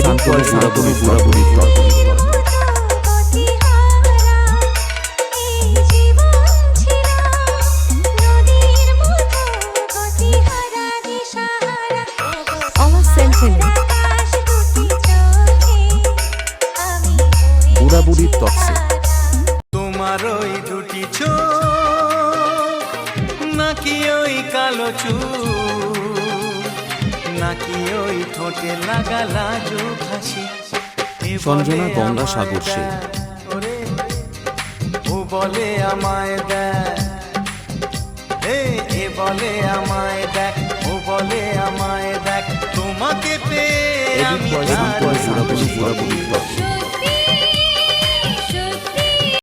শান্তনু বুড়াবুড়ির তত্ত্ব। বুড়াবুড়ির তত্ত্বে তোমার ওই দুটি চোখ নাকি ওই কালো চুল নাকি ওই ঠোঁটে লাগা লাজুক হাসি। সঞ্জনা গঙ্গাসাগর সে ও বলে আমায় দেখ, এ বলে আমায় দেখ, ও বলে আমায় দেখ, তোমাকে পেয়ে আমি বুড়াবুড়ির তত্ত্ব।